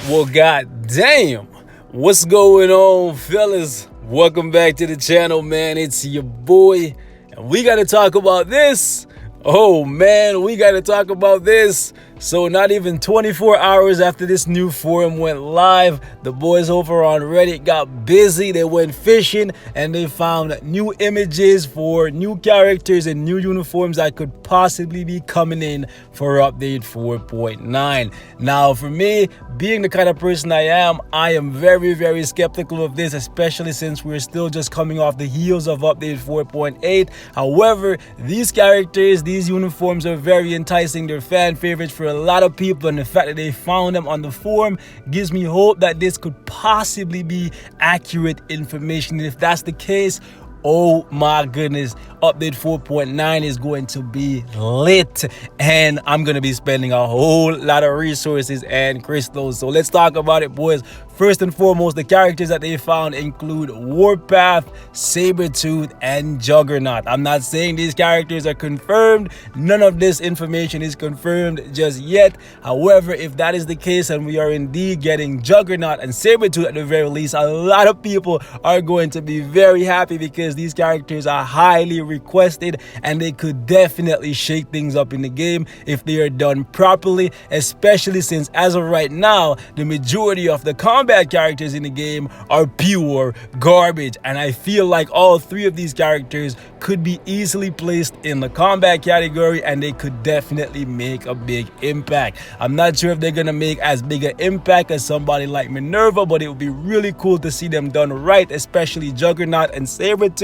Well, god damn, what's going on, fellas? Welcome back to the channel, man. It's your boy, and we gotta talk about this. Oh man, we gotta talk about this. So not even 24 hours after this new forum went live, the boys over on Reddit got busy. They went fishing and they found new images for new characters and new uniforms that could possibly be coming in for update 4.9. Now for me, being the kind of person I am very skeptical of this, especially since we're still just coming off the heels of update 4.8. However, these characters, these uniforms are very enticing. They're fan favorites for a lot of people, and the fact that they found them on the forum gives me hope that this could possibly be accurate information. And if that's the case, oh my goodness, update 4.9 is going to be lit, and I'm going to be spending a whole lot of resources and crystals. So let's talk about it, boys. First and foremost, the characters that they found include Warpath, Sabretooth, and Juggernaut. I'm not saying these characters are confirmed. None of this information is confirmed just yet. However, if that is the case and we are indeed getting Juggernaut and Sabretooth at the very least, a lot of people are going to be very happy because these characters are highly requested and they could definitely shake things up in the game if they are done properly, especially since as of right now, the majority of the combat characters in the game are pure garbage, and I feel like all three of these characters could be easily placed in the combat category and they could definitely make a big impact. I'm not sure if they're gonna make as big an impact as somebody like Minerva, but it would be really cool to see them done right, especially Juggernaut and Sabretooth.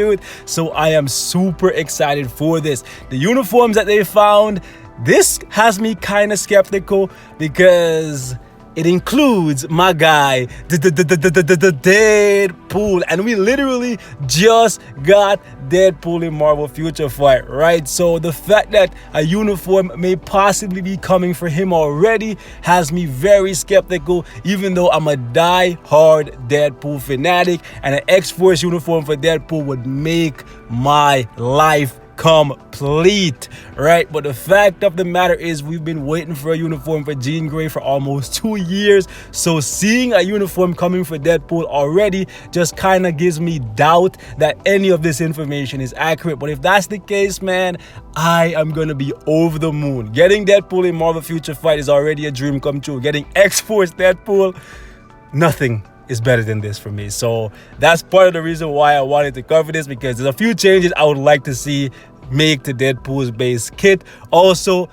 So I am super excited for this. The uniforms that they found, this has me kind of skeptical because it includes my guy, Deadpool, and we literally just got Deadpool in Marvel Future Fight, right? So the fact that a uniform may possibly be coming for him already has me very skeptical, even though I'm a die-hard Deadpool fanatic, and an X-Force uniform for Deadpool would make my life complete, right? But the fact of the matter is we've been waiting for a uniform for Jean Grey for almost 2 years, so seeing a uniform coming for Deadpool already just kind of gives me doubt that any of this information is accurate. But if that's the case, man, I am gonna be over the moon. Getting Deadpool in Marvel Future Fight is already a dream come true. Getting X-Force Deadpool, nothing is better than this for me. So that's part of the reason why I wanted to cover this, because there's a few changes I would like to see make to Deadpool's base kit. Also,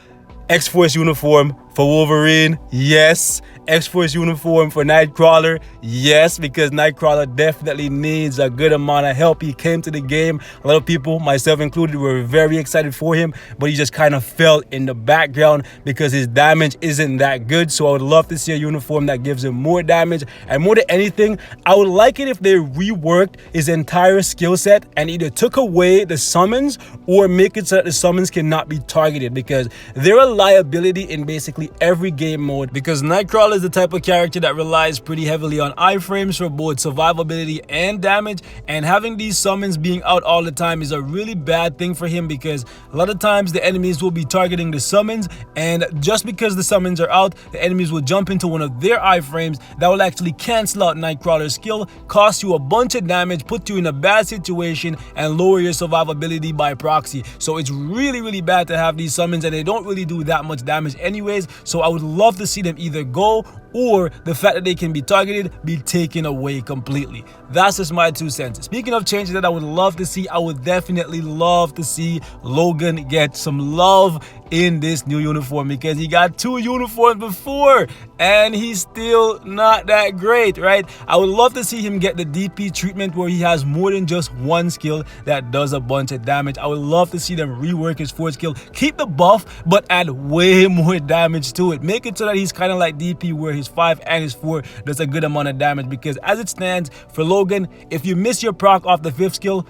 X-Force uniform for Wolverine, yes. X-Force uniform for Nightcrawler, yes, because Nightcrawler definitely needs a good amount of help. He came to the game, a lot of people, myself included, were very excited for him, but he just kind of fell in the background because his damage isn't that good. So I would love to see a uniform that gives him more damage, and more than anything, I would like it if they reworked his entire skill set and either took away the summons or make it so that the summons cannot be targeted, because they're a liability in basically every game mode, because Nightcrawler is the type of character that relies pretty heavily on iframes for both survivability and damage, and having these summons being out all the time is a really bad thing for him, because a lot of times the enemies will be targeting the summons, and just because the summons are out, the enemies will jump into one of their iframes that will actually cancel out Nightcrawler's skill, cost you a bunch of damage, put you in a bad situation, and lower your survivability by proxy. So it's really bad to have these summons, and they don't really do that much damage anyways. So I would love to see them either go, or the fact that they can be targeted be taken away completely. That's just my 2 cents. Speaking of changes that I would love to see, I would definitely love to see Logan get some love in this new uniform, because he got 2 uniforms before and he's still not that great, right? I would love to see him get the DP treatment where he has more than just one skill that does a bunch of damage. I would love to see them rework his 4th skill, keep the buff but add way more damage to it. Make it so that he's kind of like DP where his 5 and his 4 does a good amount of damage, because as it stands for Logan, if you miss your proc off the 5th skill,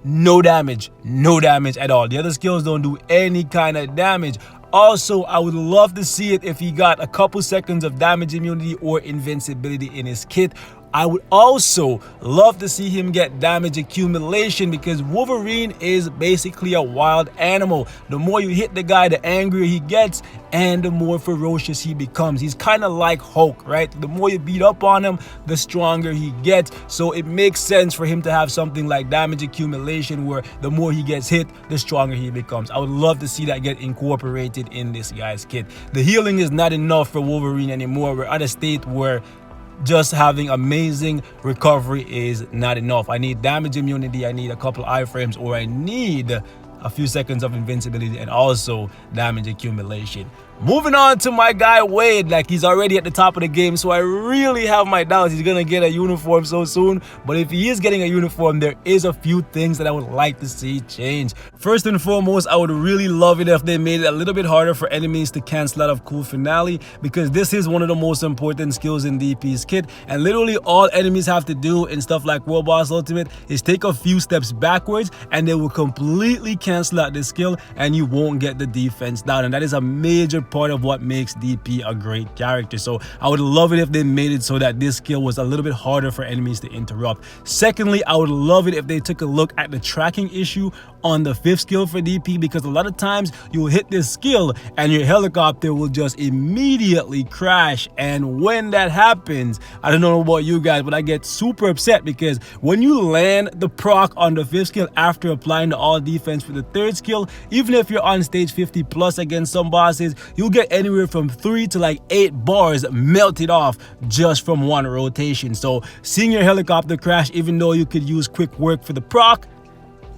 no damage at all. The other skills don't do any kind of damage. Also, I would love to see it if he got a couple seconds of damage immunity or invincibility in his kit. I would also love to see him get damage accumulation, because Wolverine is basically a wild animal. The more you hit the guy, the angrier he gets and the more ferocious he becomes. He's kind of like Hulk, right? The more you beat up on him, the stronger he gets. So it makes sense for him to have something like damage accumulation, where the more he gets hit, the stronger he becomes. I would love to see that get incorporated in this guy's kit. The healing is not enough for Wolverine anymore. We're at a state where just having amazing recovery is not enough. I need damage immunity, I need a couple iframes, or I need a few seconds of invincibility and also damage accumulation. Moving on to my guy Wade, like he's already at the top of the game, so I really have my doubts he's gonna get a uniform so soon. But if he is getting a uniform, there is a few things that I would like to see change. First and foremost, I would really love it if they made it a little bit harder for enemies to cancel out of Cool Finale, because this is one of the most important skills in DP's kit, and literally all enemies have to do in stuff like World Boss Ultimate is take a few steps backwards and they will completely cancel out this skill and you won't get the defense down, and that is a major part of what makes DP a great character. So I would love it if they made it so that this skill was a little bit harder for enemies to interrupt. Secondly, I would love it if they took a look at the tracking issue on the 5th skill for DP, because a lot of times you'll hit this skill and your helicopter will just immediately crash, and when that happens, I don't know about you guys, but I get super upset, because when you land the proc on the 5th skill after applying the all defense for the 3rd skill, even if you're on stage 50 plus against some bosses, you'll get anywhere from 3 to like 8 bars melted off just from one rotation. So seeing your helicopter crash, even though you could use quick work for the proc,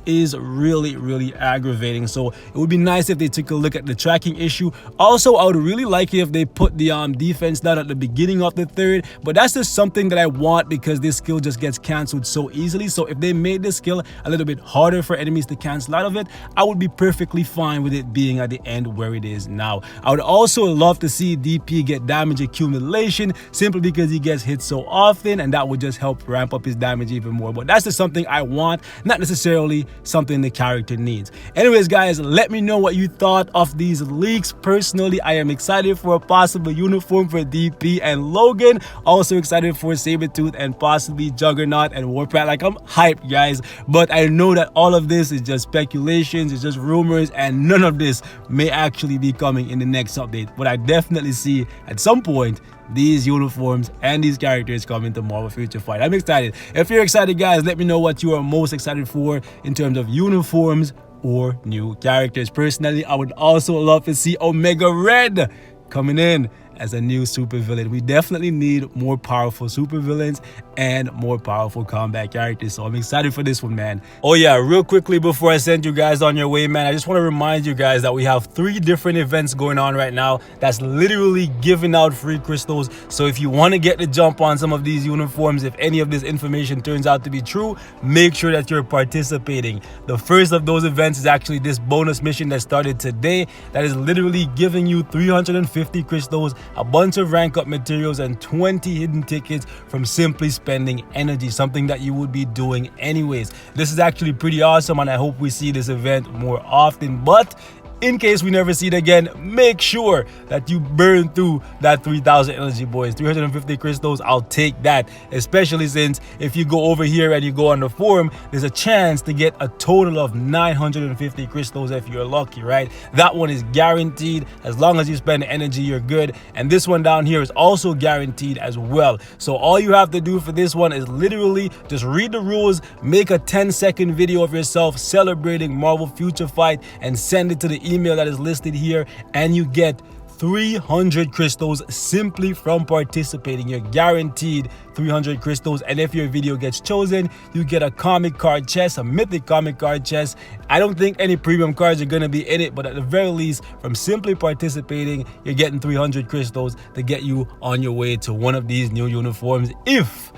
is really aggravating. So it would be nice if they took a look at the tracking issue. Also, I would really like it if they put the defense down at the beginning of the 3rd, but that's just something that I want because this skill just gets cancelled so easily. So if they made this skill a little bit harder for enemies to cancel out of it, I would be perfectly fine with it being at the end where it is now. I would also love to see DP get damage accumulation, simply because he gets hit so often, and that would just help ramp up his damage even more. But that's just something I want, not necessarily something the character needs. Anyways guys, let me know what you thought of these leaks. Personally, I am excited for a possible uniform for DP and Logan. Also excited for Sabretooth and possibly Juggernaut and Warpath. Like, I'm hyped guys, but I know that all of this is just speculations, it's just rumors, and none of this may actually be coming in the next update. But I definitely see at some point these uniforms and these characters coming to Marvel Future Fight. I'm excited. If you're excited guys, let me know what you are most excited for in terms of uniforms or new characters. Personally, I would also love to see Omega Red coming in as a new supervillain. We definitely need more powerful supervillains and more powerful combat characters, so I'm excited for this one, man. Oh yeah, real quickly before I send you guys on your way, man, I just want to remind you guys that we have 3 different events going on right now that's literally giving out free crystals. So if you want to get the jump on some of these uniforms, if any of this information turns out to be true, make sure that you're participating. The first of those events is actually this bonus mission that started today, that is literally giving you 350 crystals, a bunch of rank up materials, and 20 hidden tickets from simply spending energy, something that you would be doing anyways. This is actually pretty awesome, and I hope we see this event more often. But in case we never see it again, make sure that you burn through that 3,000 energy, boys. 350 crystals, I'll take that, especially since if you go over here and you go on the forum, there's a chance to get a total of 950 crystals if you're lucky, right? That one is guaranteed. As long as you spend energy, you're good. And this one down here is also guaranteed as well. So all you have to do for this one is literally just read the rules, make a 10-second video of yourself celebrating Marvel Future Fight, and send it to the email that is listed here, and you get 300 crystals simply from participating. You're guaranteed 300 crystals, and if your video gets chosen, you get a comic card chest, a mythic comic card chest. I don't think any premium cards are going to be in it, but at the very least, from simply participating, you're getting 300 crystals to get you on your way to one of these new uniforms if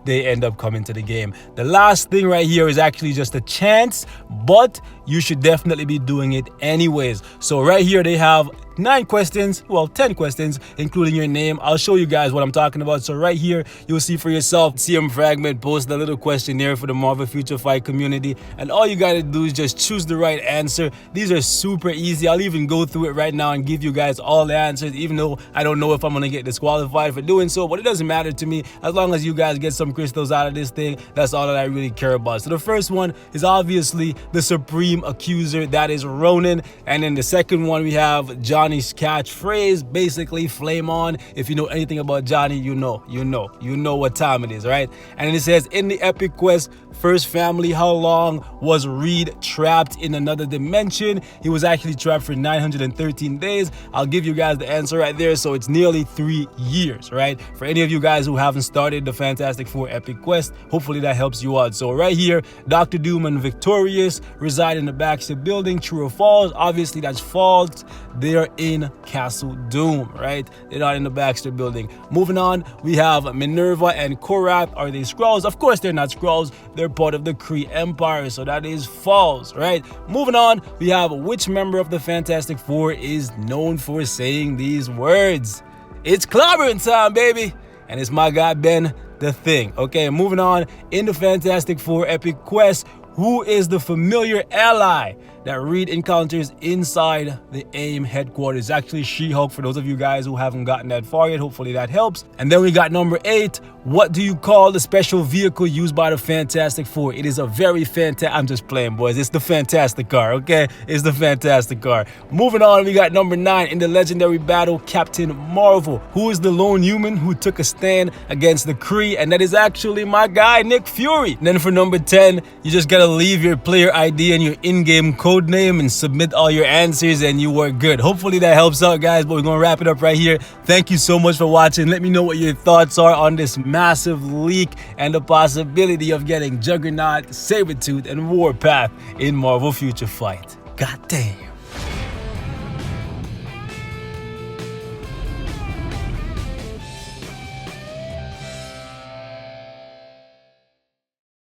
they end up coming to the game. The last thing right here is actually just a chance, but you should definitely be doing it anyways. So right here they have 9 questions, well 10 questions, including your name. I'll show you guys what I'm talking about. So right here you'll see for yourself, CM Fragment posted a little questionnaire for the Marvel Future Fight community, and all you gotta do is just choose the right answer. These are super easy. I'll even go through it right now and give you guys all the answers, even though I don't know if I'm gonna get disqualified for doing so, but it doesn't matter to me. As long as you guys get some crystals out of this thing, that's all that I really care about. So the first one is obviously the Supreme Accuser, that is Ronin. And then the second one we have Johnny's catchphrase, basically flame on. If you know anything about Johnny, you know what time it is, right? And then it says, in the epic quest First Family, how long was Reed trapped in another dimension? He was actually trapped for 913 days. I'll give you guys the answer right there. So it's nearly 3 years, right? For any of you guys who haven't started the Fantastic Four epic quest, hopefully that helps you out. So right here, Dr. Doom and Victorious reside in the Baxter building. True or false? Obviously that's false. They're in Castle Doom, right? They're not in the Baxter building. Moving on, we have Minerva and Korath. Are they Skrulls? Of course they're not Skrulls. They're part of the Kree Empire, so that is false, right? Moving on, we have which member of the Fantastic Four is known for saying these words? It's clobbering time, baby. And it's my guy Ben the Thing. Okay, moving on, in the Fantastic Four epic quest, who is the familiar ally that Reed encounters inside the AIM headquarters? Actually, She-Hulk, for those of you guys who haven't gotten that far yet. Hopefully that helps. And then we got number 8. What do you call the special vehicle used by the Fantastic Four? It is a very fantastic... I'm just playing, boys. It's the Fantastic Car, okay? It's the Fantastic Car. Moving on, we got number 9. In the legendary battle, Captain Marvel. Who is the lone human who took a stand against the Kree? And that is actually my guy, Nick Fury. And then for number 10, you just gotta leave your player ID and your in-game code name and submit all your answers and you are good. Hopefully that helps out, guys, but we're gonna wrap it up right here. Thank you so much for watching. Let me know what your thoughts are on this massive leak and the possibility of getting Juggernaut, Sabretooth, and Warpath in Marvel Future Fight. God damn.